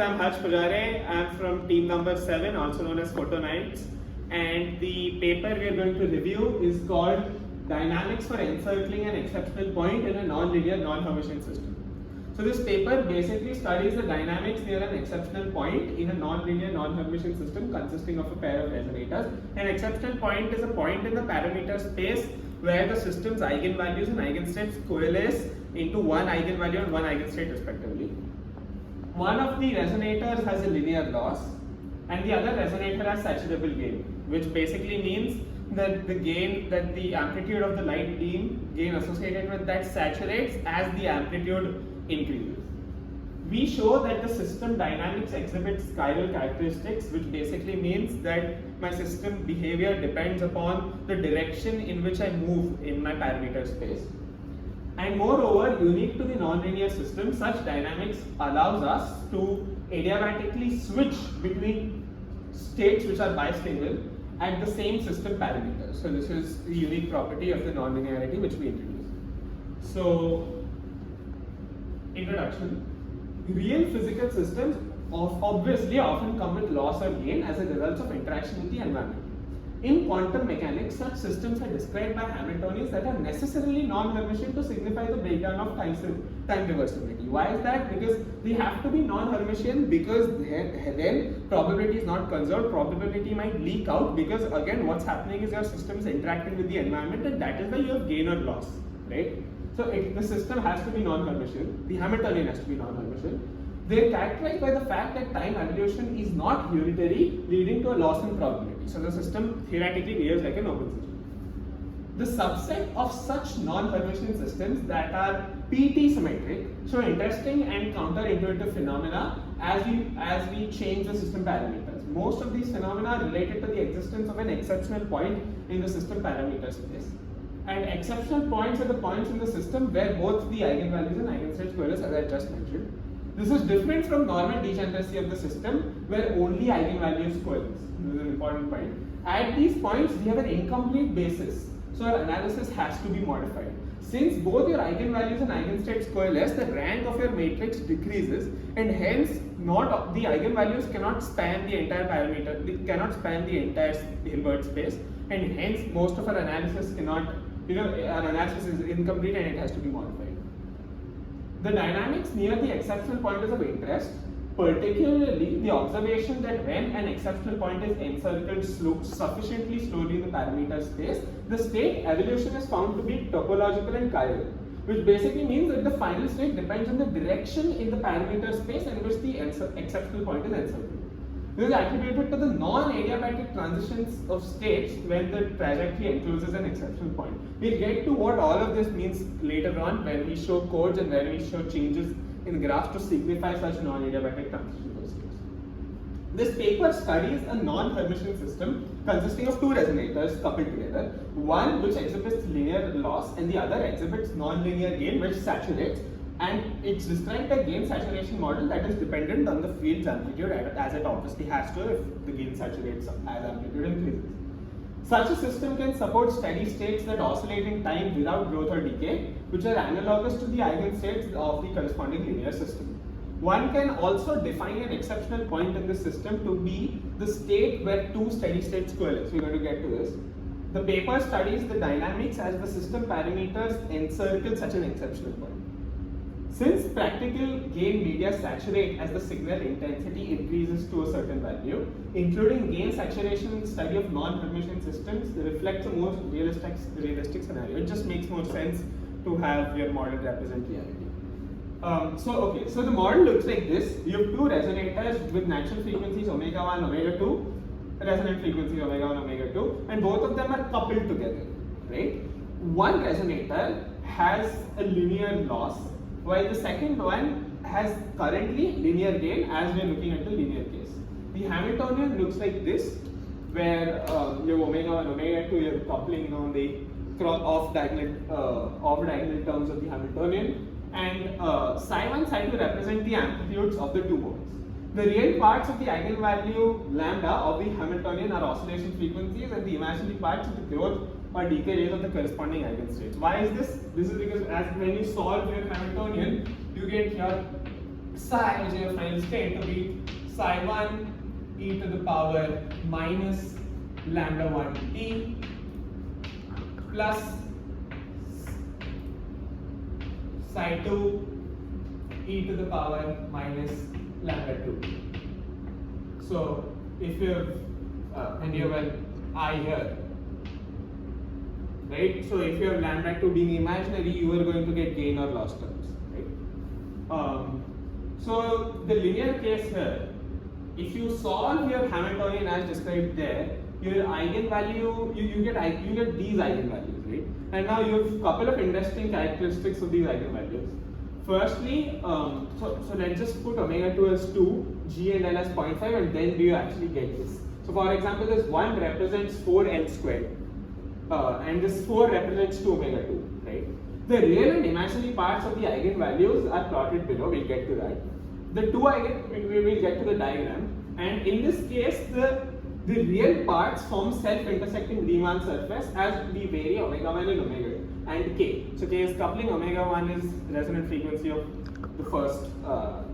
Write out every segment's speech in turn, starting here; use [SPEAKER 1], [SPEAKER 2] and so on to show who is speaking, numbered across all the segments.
[SPEAKER 1] I'm Harsh Pujare. I'm from team number 7, also known as Photonites. And the paper we are going to review is called Dynamics for Encircling an Exceptional Point in a Nonlinear Non-Hermitian System. So this paper basically studies the dynamics near an exceptional point in a nonlinear non-Hermitian system consisting of a pair of resonators. An exceptional point is a point in the parameter space where the system's eigenvalues and eigenstates coalesce into one eigenvalue and one eigenstate respectively. One of the resonators has a linear loss and the other resonator has saturable gain, which basically means that the amplitude of the light beam gain associated with that saturates as the amplitude increases. We show that the system dynamics exhibits chiral characteristics, which basically means that my system behavior depends upon the direction in which I move in my parameter space. And moreover, unique to the nonlinear system, such dynamics allows us to adiabatically switch between states which are bistable at the same system parameters. So this is the unique property of the nonlinearity which we introduced. So, introduction. Real physical systems obviously often come with loss or gain as a result of interaction with the environment. In quantum mechanics, such systems are described by Hamiltonians that are necessarily non-Hermitian to signify the breakdown of time reversibility. Why is that? Because they have to be non-Hermitian because then probability is not conserved, probability might leak out because again what's happening is your system is interacting with the environment and that is why you have gain or loss, right? So the system has to be non-Hermitian, the Hamiltonian has to be non-Hermitian. They are characterized by the fact that time evolution is not unitary, leading to a loss in probability. So the system theoretically behaves like an open system. The subset of such non-Hermitian systems that are PT symmetric show interesting and counterintuitive phenomena as we change the system parameters. Most of these phenomena are related to the existence of an exceptional point in the system parameter space. And exceptional points are the points in the system where both the eigenvalues and eigenstates coalesce, as I just mentioned. This is different from normal degeneracy of the system where only eigenvalues coalesce. This is an important point. At these points, we have an incomplete basis, so our analysis has to be modified. Since both your eigenvalues and eigenstates coalesce, the rank of your matrix decreases, and hence the eigenvalues cannot span the entire parameter, they cannot span the entire Hilbert space, and hence most of our analysis cannot, our analysis is incomplete and it has to be modified. The dynamics near the exceptional point is of interest, particularly the observation that when an exceptional point is encircled sufficiently slowly in the parameter space, the state evolution is found to be topological and chiral, which basically means that the final state depends on the direction in the parameter space in which the exceptional point is encircled. This is attributed to the non-adiabatic transitions of states when the trajectory encloses an exceptional point. We'll get to what all of this means later on when we show codes and when we show changes in graphs to signify such non-adiabatic transitions of states. This paper studies a non-Hermitian system consisting of two resonators coupled together, one which exhibits linear loss and the other exhibits non-linear gain which saturates, and it's described a gain saturation model that is dependent on the field's amplitude as it obviously has to if the gain saturates as amplitude increases. Such a system can support steady states that oscillate in time without growth or decay, which are analogous to the eigenstates of the corresponding linear system. One can also define an exceptional point in the system to be the state where two steady states coalesce. We're going to get to this. The paper studies the dynamics as the system parameters encircle such an exceptional point. Since practical gain media saturate as the signal intensity increases to a certain value, including gain saturation in the study of non-Hermitian systems reflects a more realistic scenario. It just makes more sense to have your model represent reality. So the model looks like this. You have two resonators with natural frequencies omega 1, omega 2, resonant frequencies omega 1, omega 2, and both of them are coupled together, right? One resonator has a linear loss, while the second one has currently linear gain as we are looking at the linear case. The Hamiltonian looks like this, where you have omega 1, omega 2, you are coupling on the off-diagonal terms of the Hamiltonian, and psi 1, psi 2 represent the amplitudes of the two modes. The real parts of the eigenvalue lambda of the Hamiltonian are oscillation frequencies, and the imaginary parts of the growth or decay rates of the corresponding eigenstates. Why is this? This is because when you solve your Hamiltonian, you get here psi, which is your final state, to be psi 1 e to the power minus lambda 1 t plus psi 2 e to the power minus lambda 2. So if you have and you have an I here, right? So if you have lambda 2 being imaginary, you are going to get gain or loss terms, right? So the linear case here, if you solve your Hamiltonian as described there, your eigenvalue, you get these eigenvalues, right? And now you have a couple of interesting characteristics of these eigenvalues. Firstly, so let's just put omega 2 as 2, g and n as 0.5, and then do you actually get this? So for example, this 1 represents 4n squared, and this 4 represents 2 omega 2, right? The real and imaginary parts of the eigenvalues are plotted below, we'll get to that. The two we will get to the diagram, and in this case, the real parts form self-intersecting Riemann surface as we vary omega 1 and omega and k. So k is coupling, omega 1 is resonant frequency of the first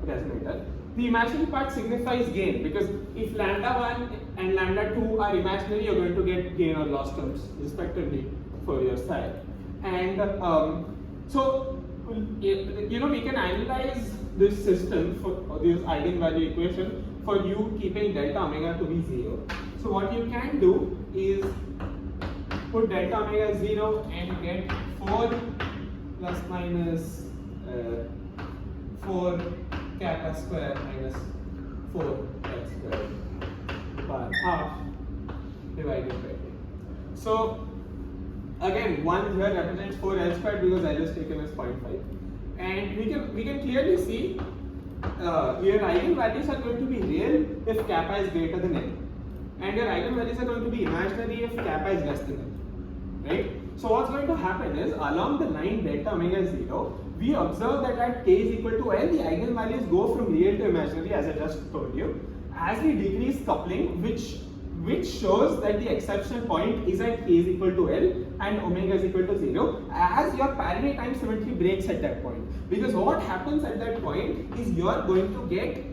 [SPEAKER 1] resonator. The imaginary part signifies gain, because if lambda 1 and lambda 2 are imaginary, you're going to get gain or loss terms respectively for your side. And so, you know, we can analyze this system for this eigenvalue equation for you keeping delta omega to be 0. So what you can do is put delta omega 0 and get 4 plus minus 4 kappa square minus 4 x square by half divided by 2. So again, 1 here represents 4 L squared because L is taken as 0.5, and we can clearly see your eigenvalues are going to be real if kappa is greater than L, and your eigenvalues are going to be imaginary if kappa is less than L, right? So what's going to happen is, along the line delta omega 0, we observe that at k is equal to L, the eigenvalues go from real to imaginary, as I just told you, as we decrease coupling, which shows that the exception point is at k is equal to L and omega is equal to 0, as your parity time symmetry breaks at that point. Because what happens at that point is you are going to get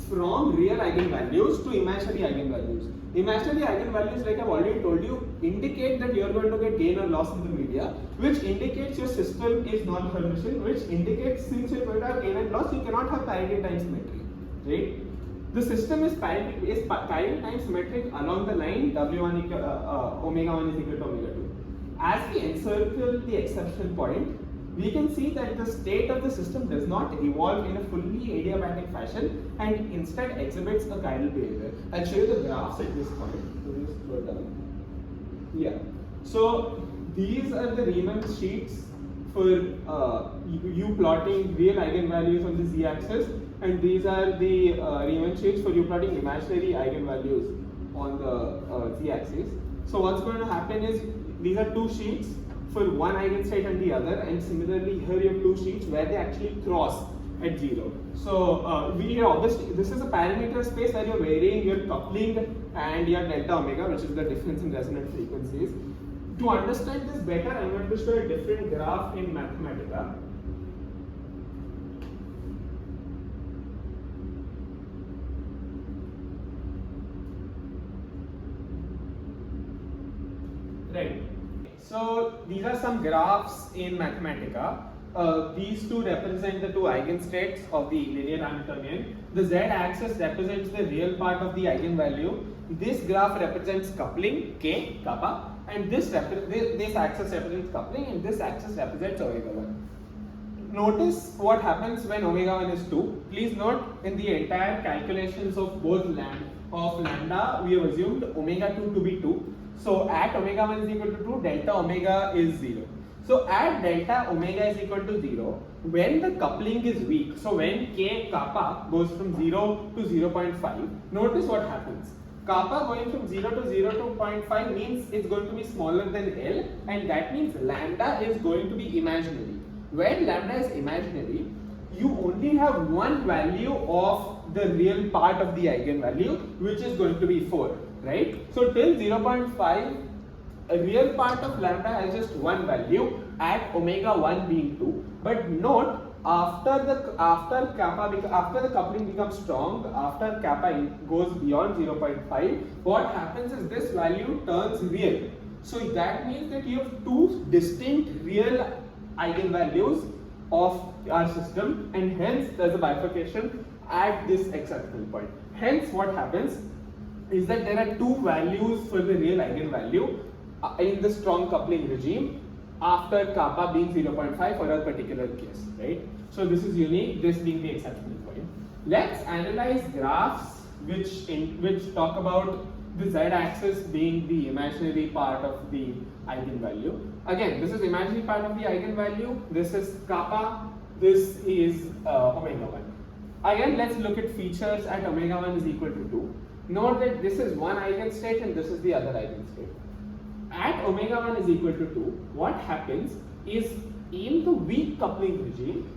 [SPEAKER 1] from real eigenvalues to imaginary eigenvalues. Imaginary eigenvalues, like I've already told you, indicate that you are going to get gain or loss in the media, which indicates your system is non-Hermitian, which indicates since you're going to have gain and loss, you cannot have parity time symmetry, right? The system is parity time symmetric along the line W1 equal, omega 1 is equal to omega 2. As we encircle the exception point, we can see that the state of the system does not evolve in a fully adiabatic fashion and instead exhibits a chiral behavior. I'll show you the graphs at this point. So just scroll down. Yeah. So these are the Riemann sheets for you plotting real eigenvalues on the z-axis, and these are the Riemann sheets for you plotting imaginary eigenvalues on the z-axis. So what's going to happen is, these are two sheets for one eigenstate and the other, and similarly here you have two sheets where they actually cross at 0. So obviously this is a parameter space where you're varying your coupling and your delta omega, which is the difference in resonant frequencies. To understand this better, I'm going to show a different graph in Mathematica. Right. So these are some graphs in Mathematica. These two represent the two eigenstates of the linear Hamiltonian. The z-axis represents the real part of the eigenvalue. This graph represents coupling, k, kappa, and this axis represents coupling, and this axis represents omega 1. Notice what happens when omega 1 is 2. Please note, in the entire calculations of both lambda, we have assumed omega 2 to be 2. So at omega 1 is equal to 2, delta omega is 0. So at delta omega is equal to 0, when the coupling is weak, so when k kappa goes from 0 to 0.5, notice what happens. Kappa going from 0 to 0.5 means it's going to be smaller than L, and that means lambda is going to be imaginary. When lambda is imaginary, you only have one value of the real part of the eigenvalue, which is going to be 4, right? So till 0.5, a real part of lambda has just one value at omega 1 being 2. But note, after the coupling becomes strong, after kappa goes beyond 0.5, what happens is this value turns real. So that means that you have two distinct real eigenvalues of our system, and hence there's a bifurcation at this exceptional point. Hence what happens is that there are two values for the real eigenvalue in the strong coupling regime after kappa being 0.5 for a particular case, right? So this is unique, this being the exceptional point. Let's analyze graphs which talk about the z-axis being the imaginary part of the eigenvalue. Again, this is imaginary part of the eigenvalue, this is kappa, this is omega 1. Again, let's look at features at omega 1 is equal to 2. Note that this is one eigenstate and this is the other eigenstate. At omega 1 is equal to 2, what happens is in the weak coupling regime,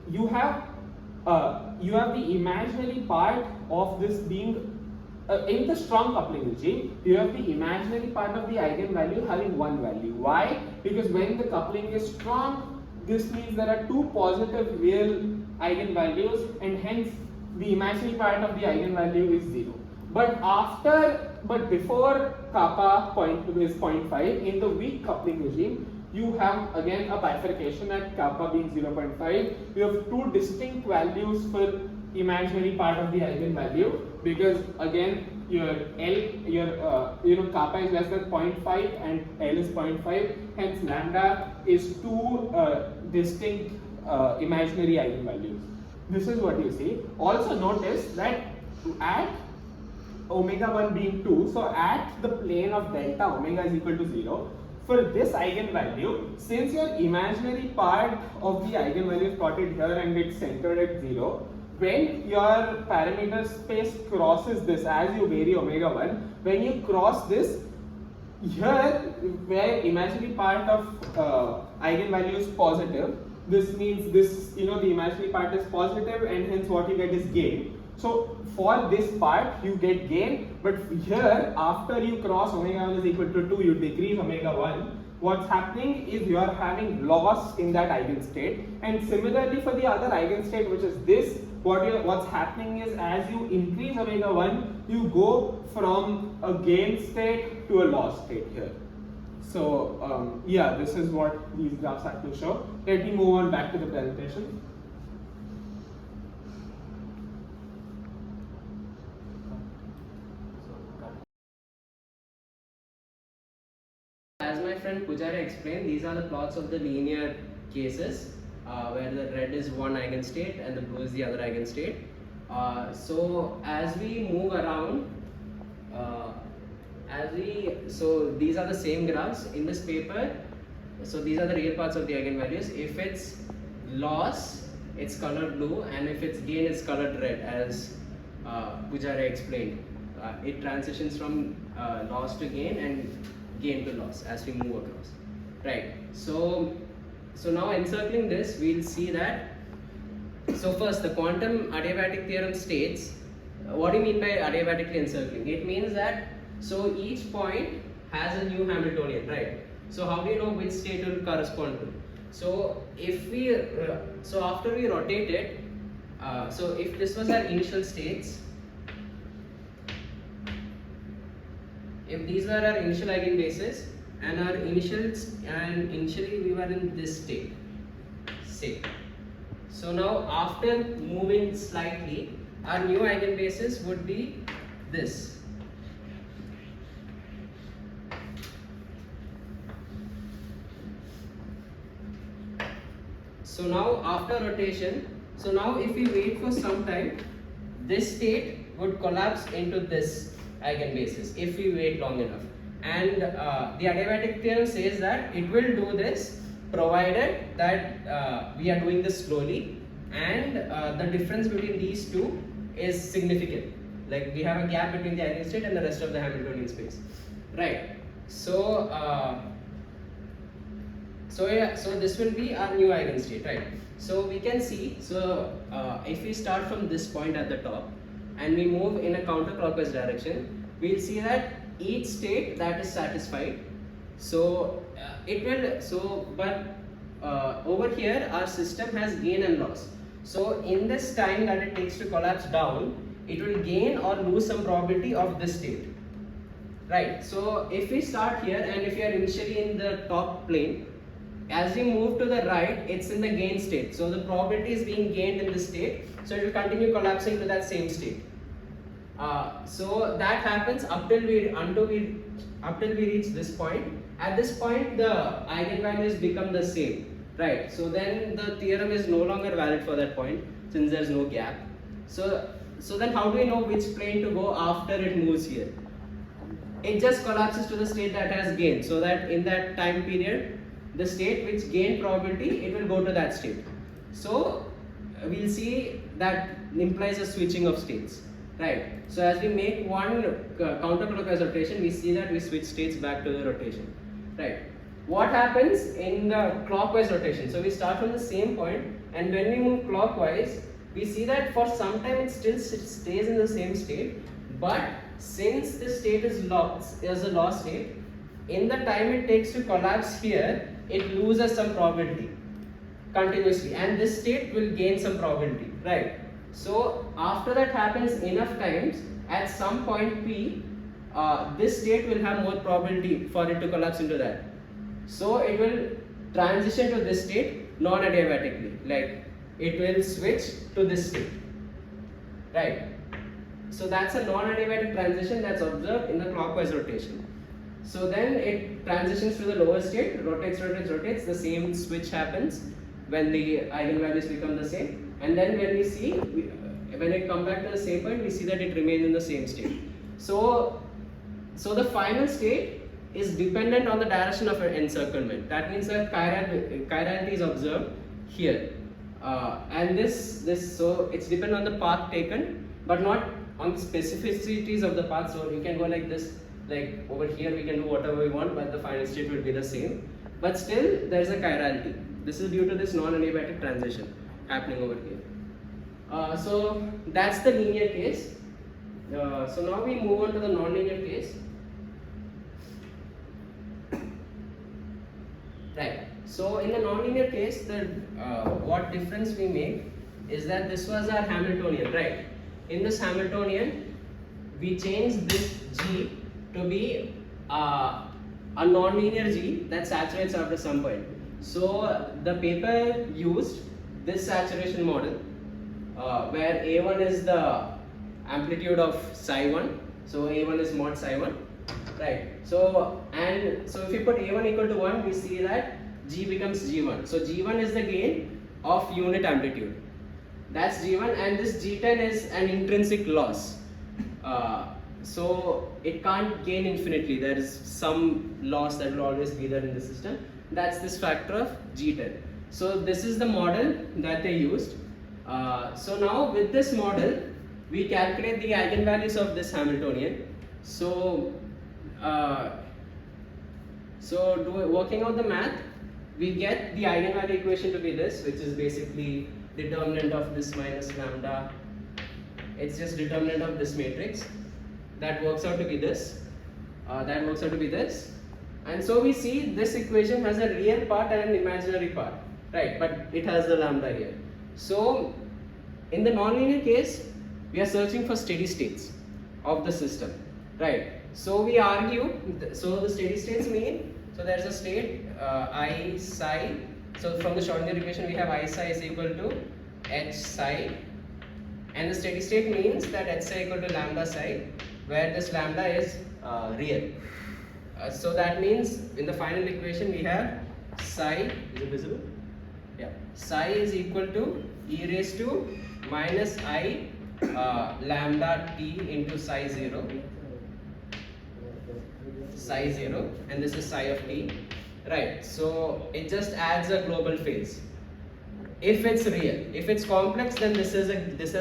[SPEAKER 1] you have the imaginary part of this being in the strong coupling regime, you have the imaginary part of the eigenvalue having one value. Why? Because when the coupling is strong, this means there are two positive real eigenvalues, and hence the imaginary part of the eigenvalue is 0. But before kappa is 0.5, in the weak coupling regime, you have again a bifurcation at kappa being 0.5. You have two distinct values for imaginary part of the eigenvalue, because again your kappa is less than 0.5 and L is 0.5, hence lambda is two distinct imaginary eigenvalues. This is what you see. Also notice that at omega 1 being 2, so at the plane of delta omega is equal to 0, for this eigenvalue, since your imaginary part of the eigenvalue is plotted here and it's centered at 0, when your parameter space crosses this, as you vary omega 1, when you cross this, here where imaginary part of eigenvalue is positive, this means this, the imaginary part is positive, and hence what you get is gain. So for this part you get gain, but here after you cross omega 1 is equal to 2, you decrease omega 1. What's happening is you are having loss in that eigenstate, and similarly for the other eigenstate, which is this, what's happening is as you increase omega 1, you go from a gain state to a loss state here. So yeah, this is what these graphs have to show. Let me move on back to the presentation.
[SPEAKER 2] As my friend Pujari explained, these are the plots of the linear cases where the red is one eigenstate and the blue is the other eigenstate. So as we move around, so these are the same graphs in this paper. So these are the real parts of the eigenvalues. If it's loss, it's colored blue, and if it's gain, it's colored red, as Pujari explained. It transitions from loss to gain and gain to loss as we move across, right? So now encircling this, we'll see that. So first, the quantum adiabatic theorem states, what do you mean by adiabatically encircling? It means that so each point has a new Hamiltonian, right? So how do you know which state will correspond to? So if we so after we rotate it, so if this was our initial states, if these were our initial eigenbases and our initially we were in this state, say. So now after moving slightly, our new eigenbases would be this. So now after rotation, so now if we wait for some time, this state would collapse into this eigenbasis if we wait long enough. And the adiabatic theorem says that it will do this provided that we are doing this slowly, and the difference between these two is significant. Like we have a gap between the eigenstate and the rest of the Hamiltonian space, right? So so this will be our new eigenstate, right? So we can see, so if we start from this point at the top and we move in a counterclockwise direction, we'll see that each state that is satisfied, so it will, so but over here our system has gain and loss. So in this time that it takes to collapse down, it will gain or lose some probability of this state. Right, so if we start here and if you are initially in the top plane, as we move to the right, it's in the gain state. So the probability is being gained in this state, so it will continue collapsing to that same state. So that happens until we reach this point. At this point, the eigenvalues become the same, right? So then the theorem is no longer valid for that point since there's no gap. So then how do we know which plane to go after it moves here? It just collapses to the state that has gained, so that in that time period, the state which gained probability, it will go to that state. So we'll see that implies a switching of states, right? So as we make one counterclockwise rotation, we see that we switch states back to the rotation, right? What happens in the clockwise rotation? So we start from the same point, and when we move clockwise, we see that for some time it still stays in the same state, but since this state is a lost state, in the time it takes to collapse here, it loses some probability continuously, and this state will gain some probability, right? So after that happens enough times, at some point P, this state will have more probability for it to collapse into that. So it will transition to this state non-adiabatically, like it will switch to this state, right? So that's a non-adiabatic transition that's observed in the clockwise rotation. So then it transitions to the lower state, rotates, the same switch happens when the eigenvalues become the same, and then when we see, when it comes back to the same point, we see that it remains in the same state. So the final state is dependent on the direction of an encirclement. That means that chirality is observed here, and so it's dependent on the path taken, but not on the specificities of the path. So we can go like this, like over here we can do whatever we want, but the final state will be the same. But still there is a chirality. This is due to this non-adiabatic transition happening over here. So that's the linear case. So now we move on to the non-linear case. Right. So in the non-linear case, what difference we make is that this was our Hamiltonian, right? In this Hamiltonian, we changed this G to be a non-linear G that saturates after some point. So the paper used this saturation model, where A1 is the amplitude of psi 1, so A1 is mod psi 1, right? So if you put A1 equal to 1, we see that G becomes G1. So G1 is the gain of unit amplitude. That's G1, and this G10 is an intrinsic loss. So it can't gain infinitely. There is some loss that will always be there in the system. That's this factor of G10. So this is the model that they used. So now with this model, we calculate the eigenvalues of this Hamiltonian. So working out the math, we get the eigenvalue equation to be this, which is basically determinant of this minus lambda. It's just determinant of this matrix. That works out to be this. That works out to be this. And so we see this equation has a real part and an imaginary part, right? But it has the lambda here. So in the nonlinear case, we are searching for steady states of the system, right? So we argue, so the steady states mean, so there is a state I psi. So from the Schrodinger equation, we have I psi is equal to h psi, and the steady state means that h psi equal to lambda psi, where this lambda is real. So that means in the final equation we have psi, is it visible? Yeah, psi is equal to e raised to minus I lambda t into psi 0, and this is psi of t, right? So it just adds a global phase. If it's real, if it's complex, then this has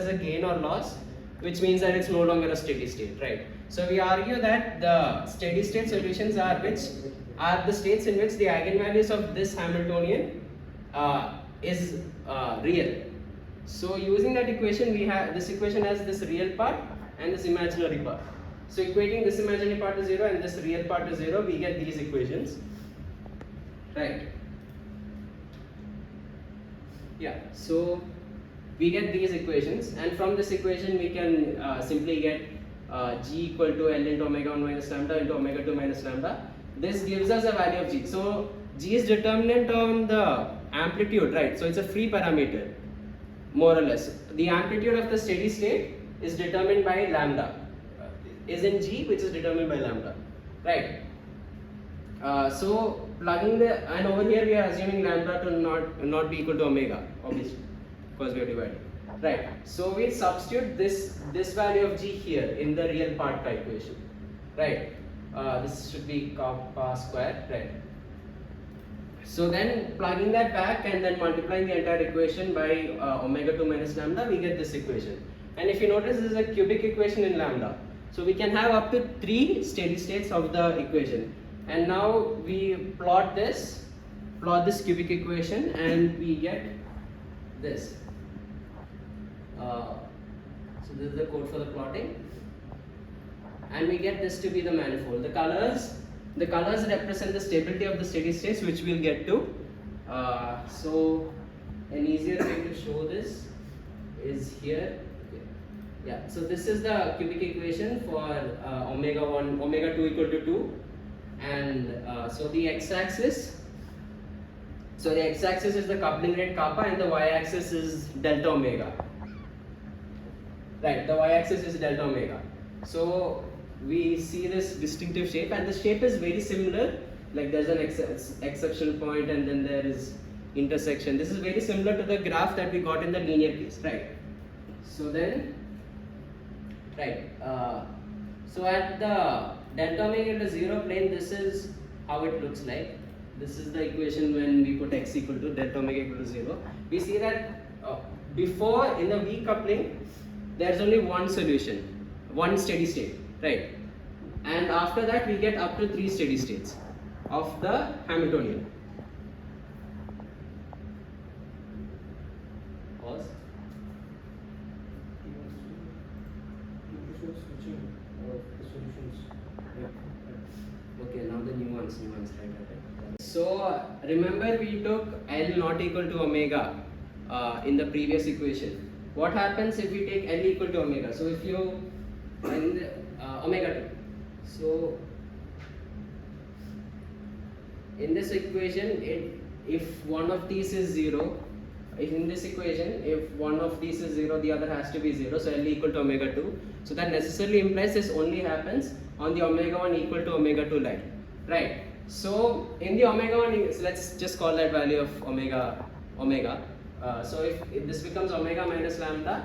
[SPEAKER 2] a gain or loss, which means that it's no longer a steady state, right? So we argue that the steady state solutions are the states in which the eigenvalues of this Hamiltonian is real. So using that equation, we have this equation has this real part and this imaginary part. So equating this imaginary part to 0 and this real part to 0, we get these equations, right? Yeah, so we get these equations, and from this equation we can simply get g equal to L into omega 1 minus lambda into omega 2 minus lambda. This gives us a value of g. So g is determinant on the amplitude, right? So it's a free parameter, more or less. The amplitude of the steady state is determined by lambda, is in g, which is determined by lambda, right? So plugging the, and over here we are assuming lambda to not be equal to omega, obviously, because we are dividing, right? So we substitute this value of g here in the real part equation, right? This should be kappa square, right? So then plugging that back and then multiplying the entire equation by omega 2 minus lambda, we get this equation. And if you notice, this is a cubic equation in lambda. So we can have up to 3 steady states of the equation. And now we plot this cubic equation, and we get this. So this is the code for the plotting, and we get this to be the manifold. The colors represent the stability of the steady states, which we'll get to. So an easier way to show this is here. Yeah. So this is the cubic equation for omega 2 equal to 2. And so the x-axis is the coupling rate kappa, and the y-axis is delta omega. Right, the y-axis is delta omega. So we see this distinctive shape, and the shape is very similar. Like there's an exception point, and then there is intersection. This is very similar to the graph that we got in the linear case, right? So then, right. So at the delta omega into 0 plane, this is how it looks like. This is the equation when we put x equal to delta omega equal to 0. We see that before, in the weak coupling, there's only one solution, one steady state, right? And after that we get up to 3 steady states of the Hamiltonian. Pause. Okay, now the new ones, right? So remember, we took L not equal to omega in the previous equation. What happens if we take L equal to omega? So if you find omega 2, so in this equation, if one of these is 0, in this equation, if one of these is 0, the other has to be 0. So L equal to omega 2. So that necessarily implies this only happens on the omega 1 equal to omega 2 line, right? So in the omega 1, so let's just call that value of omega. So if this becomes omega minus lambda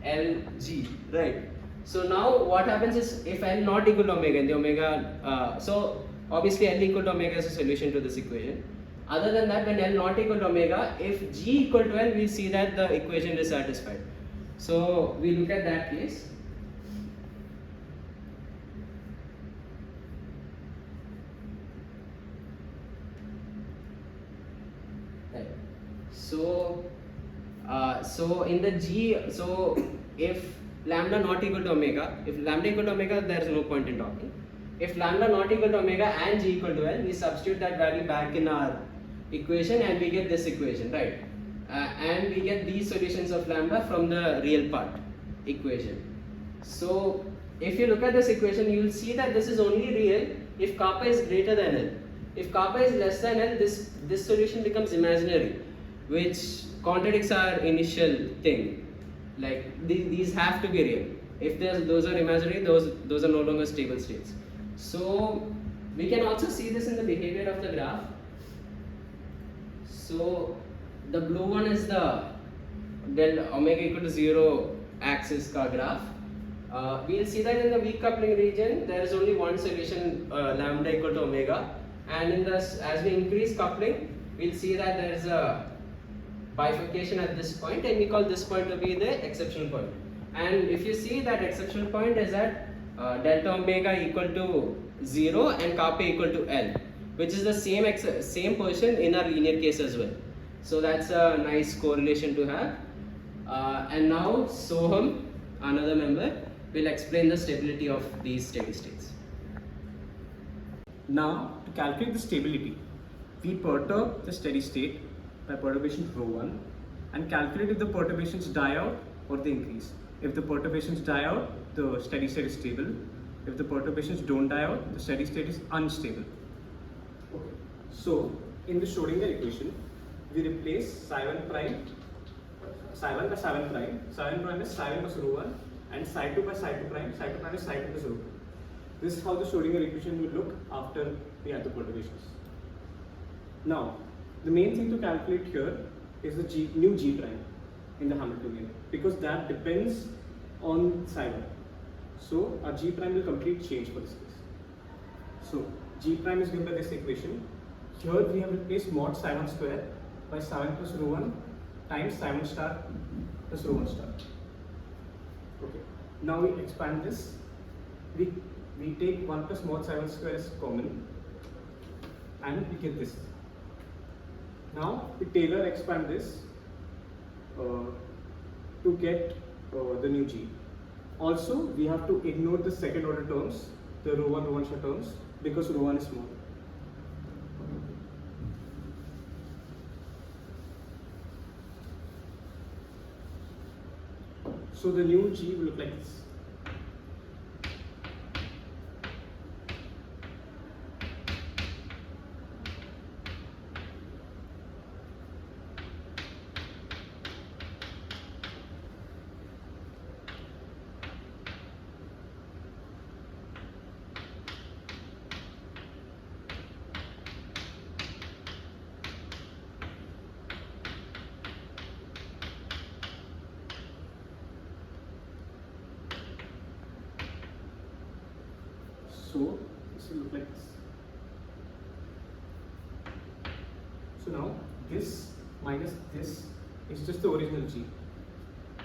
[SPEAKER 2] Lg, right? So now what happens is, if L not equal to omega, in the omega, so obviously L equal to omega is a solution to this equation. Other than that, when L not equal to omega, if G equal to L, we see that the equation is satisfied. So we look at that case. So in the G, so if lambda not equal to omega, there is no point in talking. If lambda not equal to omega and G equal to L, we substitute that value back in our equation, and we get this equation, right? And we get these solutions of lambda from the real part equation. So if you look at this equation, you will see that this is only real if kappa is greater than L. If kappa is less than L, this solution becomes imaginary, which contradicts our initial thing. Like these have to be real. If those are imaginary, those are no longer stable states. So we can also see this in the behavior of the graph. So the blue one is the del omega equal to 0 axis ka graph. We'll see that in the weak coupling region, there is only one solution, lambda equal to omega, and in this, as we increase coupling, we'll see that there is a bifurcation at this point, and we call this point to be the exceptional point. And if you see, that exceptional point is at delta omega equal to 0 and kappa equal to L, which is the same position in our linear case as well. So that's a nice correlation to have. And now Soham, another member, will explain the stability of these steady states.
[SPEAKER 1] Now, to calculate the stability, we perturb the steady state by perturbation rho 1 and calculate if the perturbations die out or they increase. If the perturbations die out, the steady state is stable. If the perturbations don't die out, the steady state is unstable. Okay. So in the Schrodinger equation, we replace psi 1 prime, psi 1 by psi 1 prime. Psi 1 prime is psi 1 plus rho 1 and psi 2 by psi 2 prime. Psi 2 prime is psi 2 plus rho 2. This is how the Schrodinger equation will look after we add the perturbations. Now, the main thing to calculate here is the new G prime in the Hamiltonian, because that depends on psi 1. So our G prime will completely change for this case. So G prime is given by this equation. Here we have replaced mod psi 1 square by psi 1 plus rho 1 times psi 1 star plus rho 1 star. Okay. Now we expand this. We take 1 plus mod psi 1 square as common and we get this. Now we Taylor expand this to get the new G. Also, we have to ignore the second order terms, the rho 1 star terms, because rho 1 is small. So the new G will look like this. So this will look like this. So now this minus this is just the original G.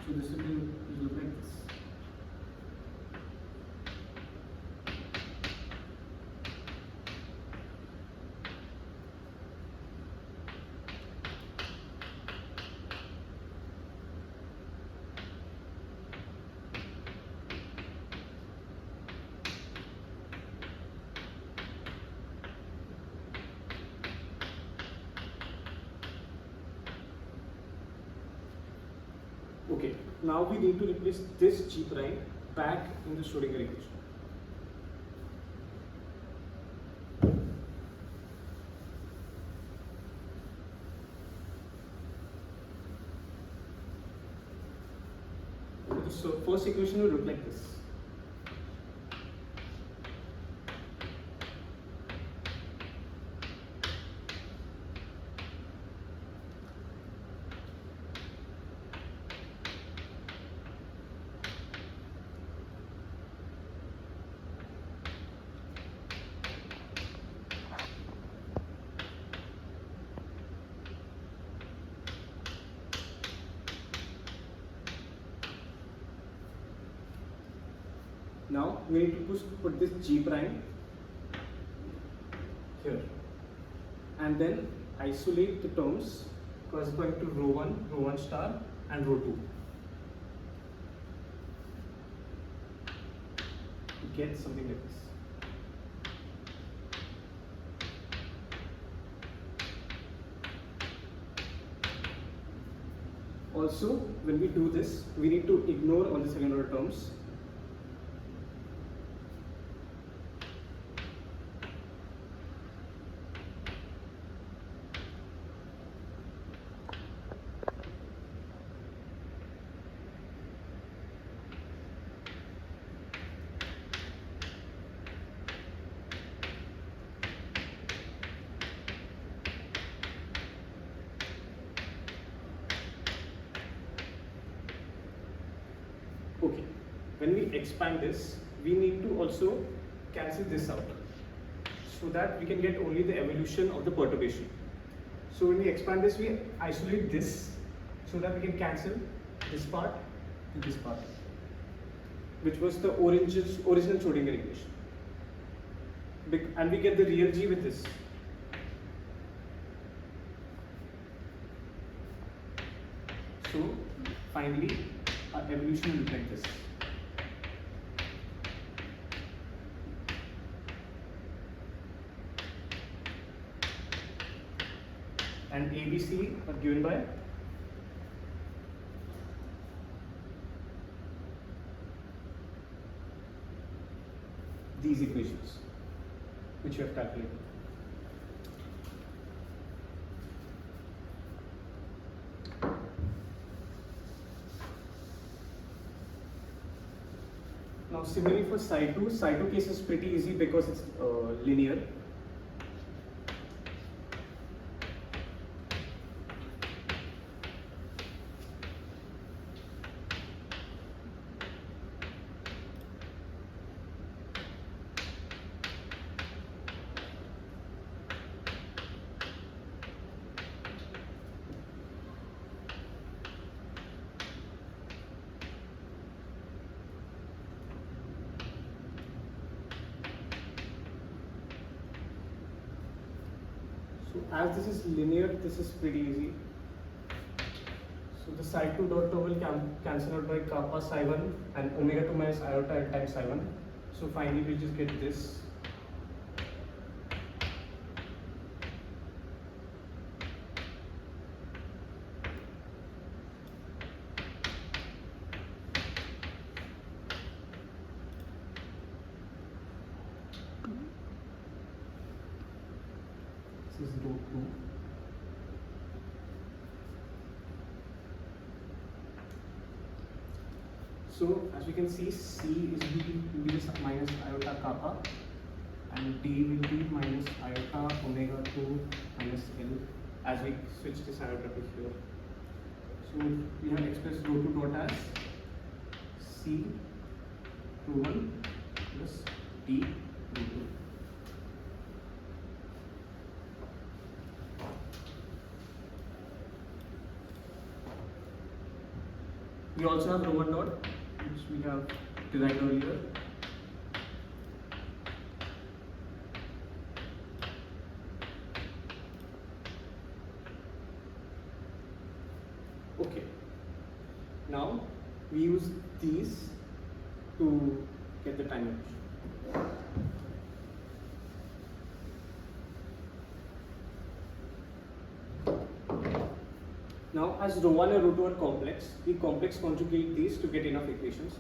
[SPEAKER 1] So this will look like this. Okay, now we need to replace this G prime back in the Schrodinger equation. So first equation will look like this. Now we need to put this G prime here and then isolate the terms corresponding to rho 1 star and rho 2 to get something like this. Also, when we do this, we need to ignore all the second order terms. Okay, when we expand this, we need to also cancel this out so that we can get only the evolution of the perturbation. So when we expand this, we isolate this so that we can cancel this part and this part, which was the original Schrodinger equation. And we get the real G with this. So finally, our evolution will look like this. and ABC are given by these equations which you have calculated. Now similarly for psi 2 case is pretty easy because it's linear. So as this is linear, this is pretty easy. So the psi 2 dot 2 will cancel out by kappa psi 1 and omega 2 minus iota L times psi 1. So finally we'll just get this. This is rho 2. So as we can see, C is will be minus iota kappa and D will be minus iota omega 2 minus L as we switch this iota to here. So we have expressed rho 2 dot as C rho 1 plus D rho 2. We also have rho 1 dot, which we have derived earlier. Okay. Now we use these to get the time equation. Now, as rho 1 and rho 2 are complex, we complex conjugate these to get enough equations.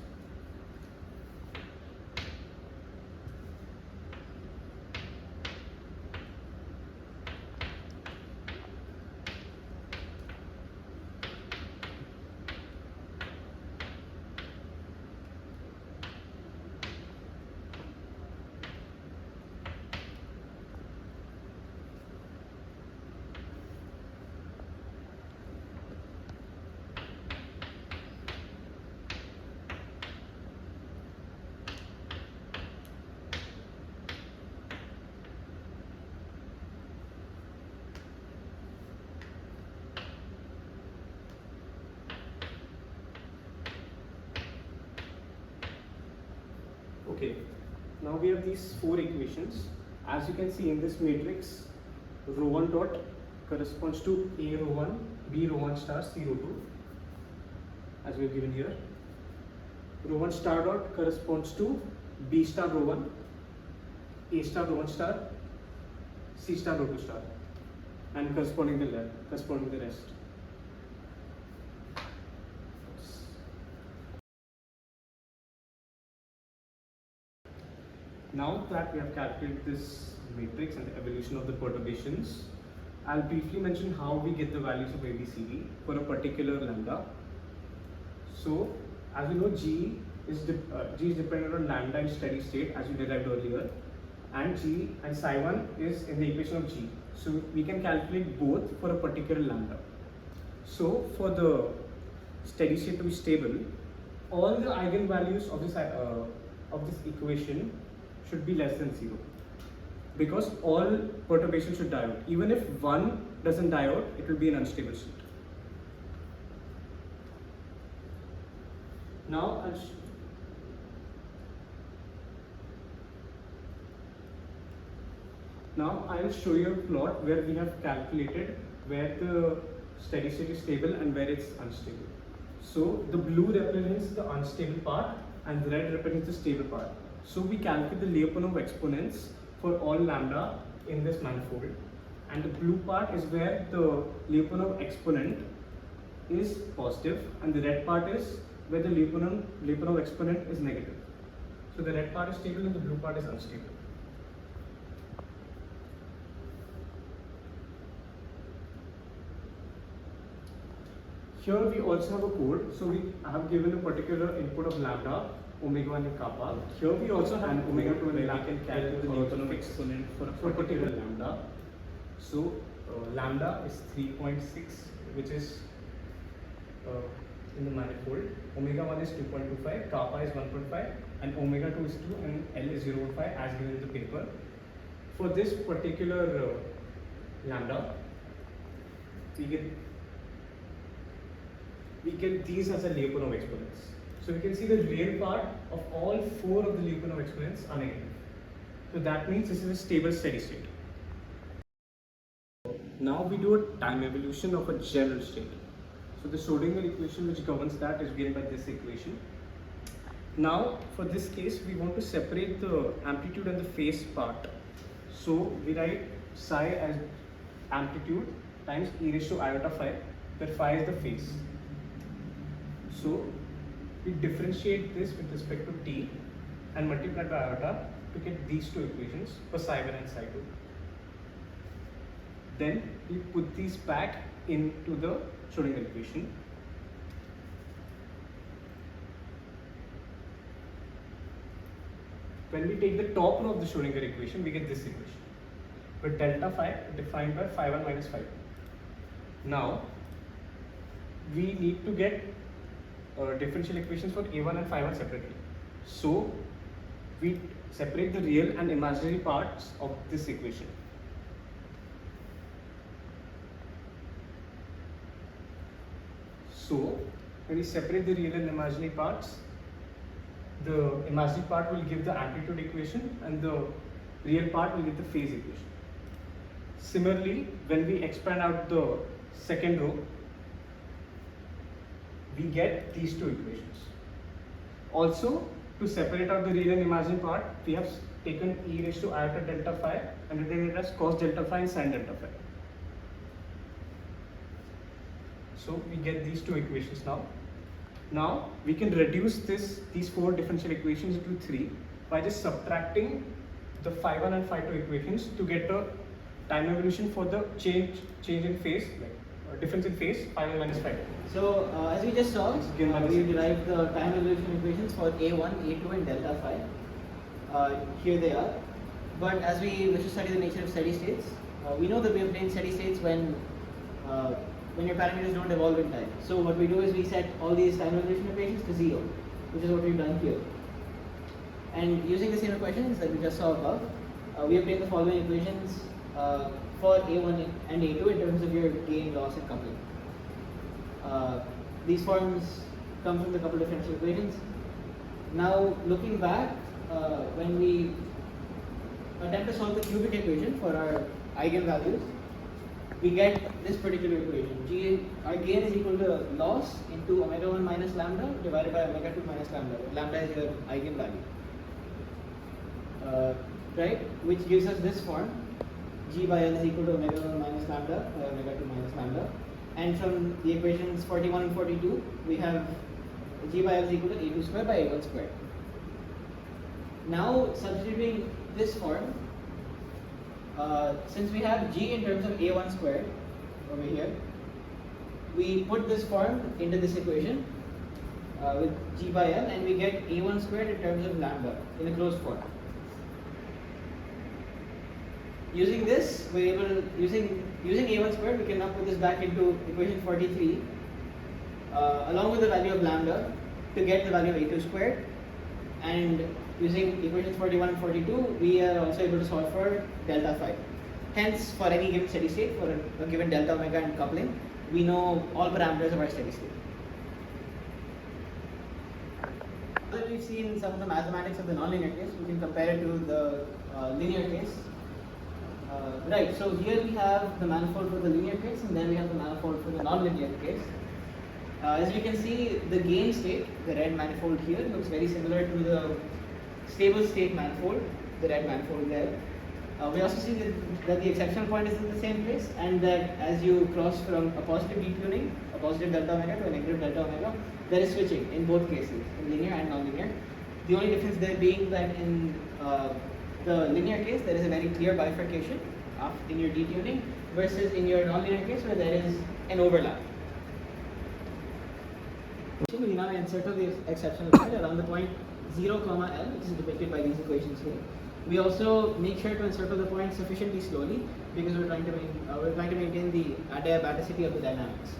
[SPEAKER 1] Okay, now we have these four equations. As you can see in this matrix, rho 1 dot corresponds to A rho 1, B rho 1 star, C rho 2, as we have given here. Rho 1 star dot corresponds to B star rho 1, A star rho 1 star, C star rho 2 star, and corresponding the rest. Now that we have calculated this matrix and the evolution of the perturbations, I'll briefly mention how we get the values of ABCD for a particular lambda. So, as we know, G is dependent on lambda in steady state, as we derived earlier, and G and psi 1 is in the equation of G. So, we can calculate both for a particular lambda. So, for the steady state to be stable, all the eigenvalues of this equation should be less than 0, because all perturbations should die out. Even if one doesn't die out, it will be an unstable state. Now I'll show you a plot where we have calculated where the steady state is stable and where it's unstable. So the blue represents the unstable part and the red represents the stable part. So we calculate the Lyapunov exponents for all lambda in this manifold, and the blue part is where the Lyapunov exponent is positive, and the red part is where the Lyapunov exponent is negative. So the red part is stable and the blue part is unstable. Here we also have a code, so we have given a particular input of lambda, omega 1 and kappa. Here we also have omega 2 and lambda. We can calculate the Lyapunov exponent for a particular lambda. So lambda is 3.6, which is in the manifold. Omega 1 is 2.25, kappa is 1.5, and omega 2 is 2, and L is 0.5 as given in the paper. For this particular lambda, we get these as a Lyapunov exponents. So we can see the real part of all 4 of the Lyapunov exponents are negative. So that means this is a stable steady state. Now we do a time evolution of a general state. So the Schrodinger equation which governs that is given by this equation. Now for this case we want to separate the amplitude and the phase part. So we write psi as amplitude times e raised to iota phi, where phi is the phase. So we differentiate this with respect to t and multiply by iota to get these two equations for psi 1 and psi 2. Then we put these back into the Schrodinger equation. When we take the top row of the Schrodinger equation, we get this equation, with delta phi defined by phi 1 minus phi 2. Now we need to get differential equations for a1 and phi 1 separately. So we separate the real and imaginary parts of this equation. So when we separate the real and imaginary parts, the imaginary part will give the amplitude equation and the real part will give the phase equation. Similarly, when we expand out the second row, we get these two equations. Also, to separate out the real and imaginary part, we have taken e raised to iota delta phi and written it as cos delta phi and sin delta phi. So we get these two equations now. Now we can reduce these 4 differential equations into 3 by just subtracting the phi 1 and phi 2 equations to get a time evolution for the change in phase, like difference in phase, phi 1 minus phi 2.
[SPEAKER 3] So as we just saw, we derived the time evolution equations for A1, A2 and delta phi. Here they are. But as we wish to study the nature of steady states, we know that we obtain steady states when your parameters don't evolve in time. So what we do is we set all these time evolution equations to 0, which is what we've done here. And using the same equations that we just saw above, we obtain the following equations for A1 and A2 in terms of your gain, loss and coupling. These forms come from the couple differential equations. Now looking back, when we attempt to solve the cubic equation for our eigenvalues, we get this particular equation. Our gain is equal to loss into omega 1 minus lambda divided by omega 2 minus lambda. Lambda is your eigenvalue. Right? Which gives us this form. G by L is equal to omega 1 minus lambda by omega 2 minus lambda. And from the equations 41 and 42, we have G by L is equal to A2 square by A1 square. Now substituting this form, since we have G in terms of A1 squared over here, we put this form into this equation with G by L and we get A1 squared in terms of lambda in a closed form. Using this, we're able to, using A1 squared, we can now put this back into equation 43 along with the value of lambda to get the value of A2 squared, and using equations 41 and 42, we are also able to solve for delta phi. Hence, for any given steady state, for a given delta omega and coupling, we know all parameters of our steady state. Now that we've seen some of the mathematics of the nonlinear case, we can compare it to the linear case. Right, so here we have the manifold for the linear case and then we have the manifold for the nonlinear case. As you can see, the gain state, the red manifold here, looks very similar to the stable state manifold, the red manifold there. We also see that the exceptional point is in the same place, and that as you cross from a positive detuning, a positive delta omega to a negative delta omega, there is switching in both cases, in linear and nonlinear. The only difference there being that in the linear case, there is a very clear bifurcation in your detuning, versus in your nonlinear case where there is an overlap. We now encircle the exceptional point around the point 0, L, which is depicted by these equations here. We also make sure to encircle the point sufficiently slowly because we're trying to maintain the adiabaticity of the dynamics.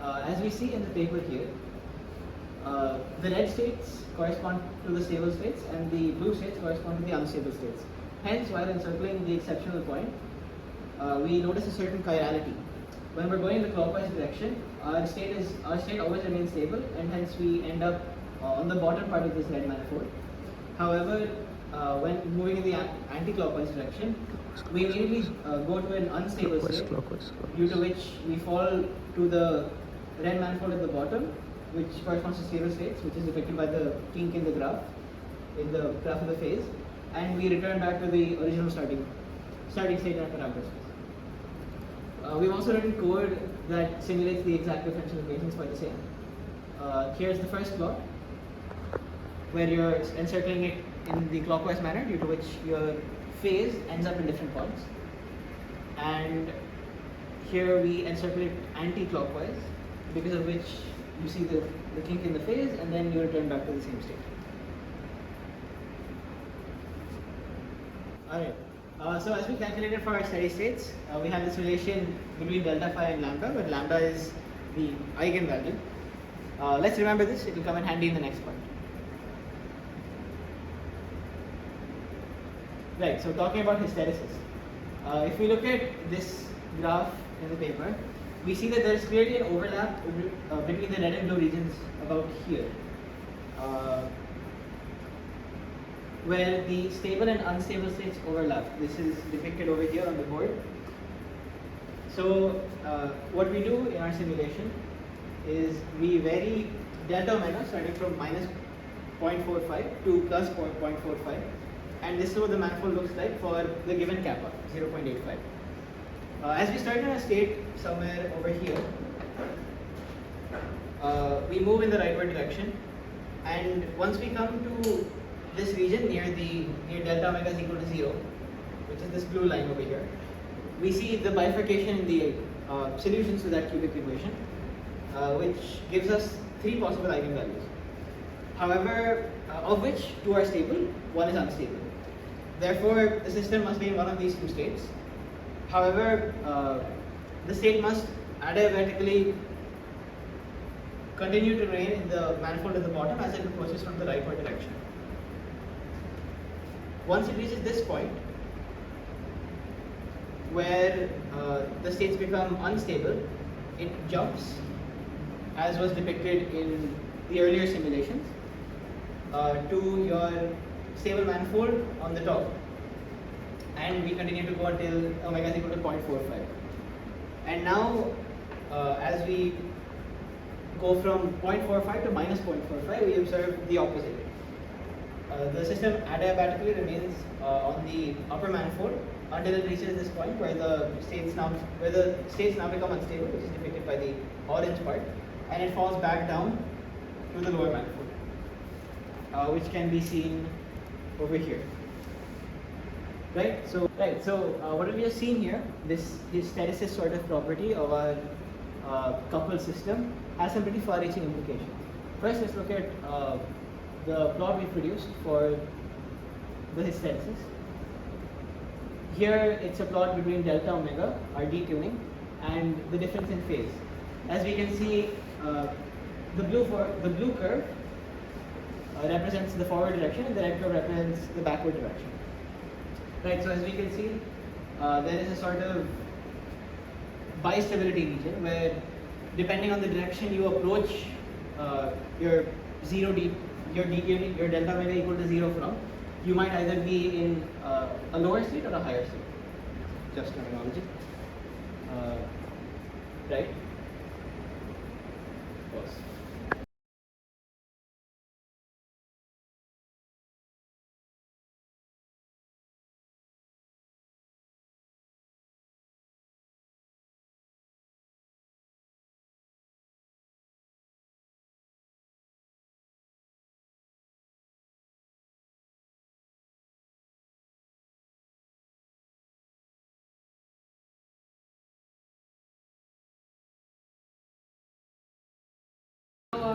[SPEAKER 3] As we see in the paper here, the red states correspond to the stable states and the blue states correspond to the unstable states. Hence, while encircling the exceptional point, we notice a certain chirality. When we're going in the clockwise direction, our state always remains stable, and hence we end up on the bottom part of this red manifold. However, when moving in the anti-clockwise direction, we immediately go to an unstable state, due to which we fall to the red manifold at the bottom, which corresponds to stable states, which is depicted by the kink in the graph of the phase, and we return back to the original starting state in our parameter space. We've also written code that simulates the exact differential equations for the same. Here's the first plot, where you're encircling it in the clockwise manner, due to which your phase ends up in different points. And here we encircle it anti-clockwise, because of which you see the kink in the phase, and then you return back to the same state. Alright. So as we calculated for our steady states, we have this relation between delta phi and lambda, where lambda is the eigenvalue. Let's remember this, it will come in handy in the next part. Right, so talking about hysteresis. If we look at this graph in the paper, we see that there is clearly an overlap between the red and blue regions about here, where the stable and unstable states overlap. This is depicted over here on the board. So what we do in our simulation is we vary delta omega starting from minus 0.45 to plus 0.45, and this is what the manifold looks like for the given kappa, 0.85. As we start in a state somewhere over here, we move in the rightward direction, and once we come to this region near delta omega is equal to 0, which is this blue line over here, we see the bifurcation in the solutions to that cubic equation, which gives us 3 possible eigenvalues. However, of which 2 are stable, 1 is unstable. Therefore, the system must be in one of these 2 states. However, the state must adiabatically continue to remain in the manifold at the bottom as it approaches from the rightward direction. Once it reaches this point, where the states become unstable, it jumps, as was depicted in the earlier simulations, to your stable manifold on the top, and we continue to go until omega is equal to 0.45. And now, as we go from 0.45 to minus 0.45, we observe the opposite. The system adiabatically remains on the upper manifold until it reaches this point where the states now become unstable, which is depicted by the orange part, and it falls back down to the lower manifold, which can be seen over here. Right. So what we have seen here, this hysteresis sort of property of our coupled system has some pretty far-reaching implications. First, let's look at the plot we produced for the hysteresis. Here, it's a plot between delta omega, our detuning, and the difference in phase. As we can see, the blue curve represents the forward direction, and the red curve represents the backward direction. Right. So as we can see, there is a sort of bistability region where, depending on the direction you approach your delta omega equal to 0 from, you might either be in a lower state or a higher state. Just terminology. Right? Pause.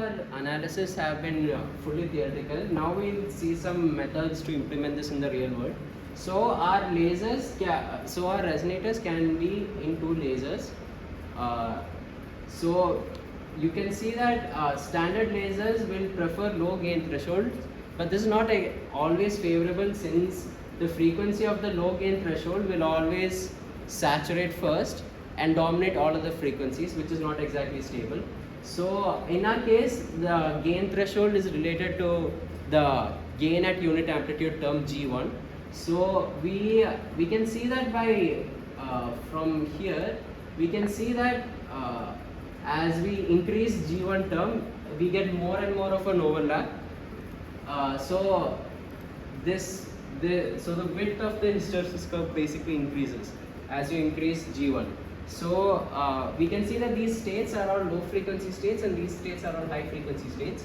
[SPEAKER 2] our analysis have been fully theoretical. Now we'll see some methods to implement this in the real world. So our resonators can be in two lasers. So you can see that standard lasers will prefer low gain thresholds, but this is not always favorable, since the frequency of the low gain threshold will always saturate first and dominate all other frequencies, which is not exactly stable. So in our case, the gain threshold is related to the gain at unit amplitude term G1. So we can see that by from here we can see that as we increase G1 term, we get more and more of an overlap. So the width of the hysteresis curve basically increases as you increase G1. So we can see that these states are all low frequency states and these states are all high frequency states.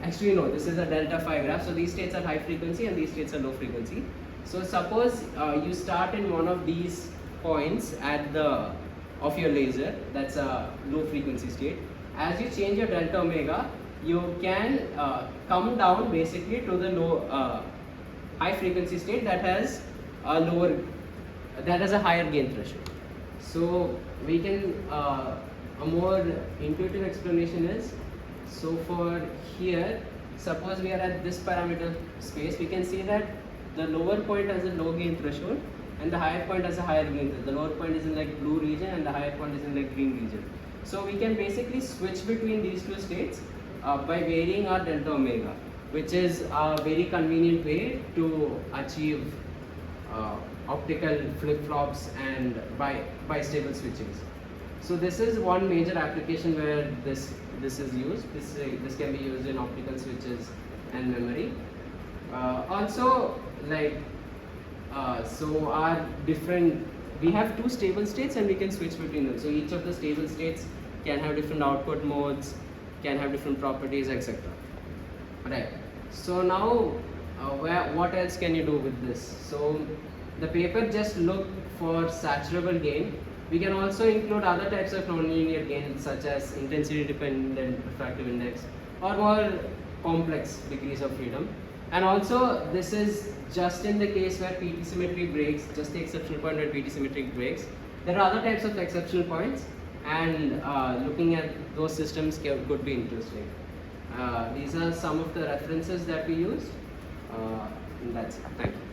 [SPEAKER 2] Actually no, this is a delta phi graph. So these states are high frequency and these states are low frequency. So suppose you start in one of these points at the of your laser, that's a low frequency state. As you change your delta omega, you can come down basically to the low high frequency state that has a higher gain threshold. So we can a more intuitive explanation is, so for here, suppose we are at this parameter space, we can see that the lower point has a low gain threshold and the higher point has a higher gain threshold. The lower point is in like blue region and the higher point is in like green region. So we can basically switch between these two states by varying our delta omega, which is a very convenient way to achieve optical flip-flops and bistable switchings. So this is one major application where this is used. This can be used in optical switches and memory. Also, like so our different, we have two stable states and we can switch between them. So each of the stable states can have different output modes, can have different properties, etc. Right. So now, what else can you do with this? So the paper just looked for saturable gain. We can also include other types of nonlinear gain, such as intensity dependent refractive index or more complex degrees of freedom. And also, this is just in the case where PT symmetry breaks, just the exceptional point where PT symmetry breaks. There are other types of exceptional points, and looking at those systems could be interesting. These are some of the references that we used. And that's it. Thank you.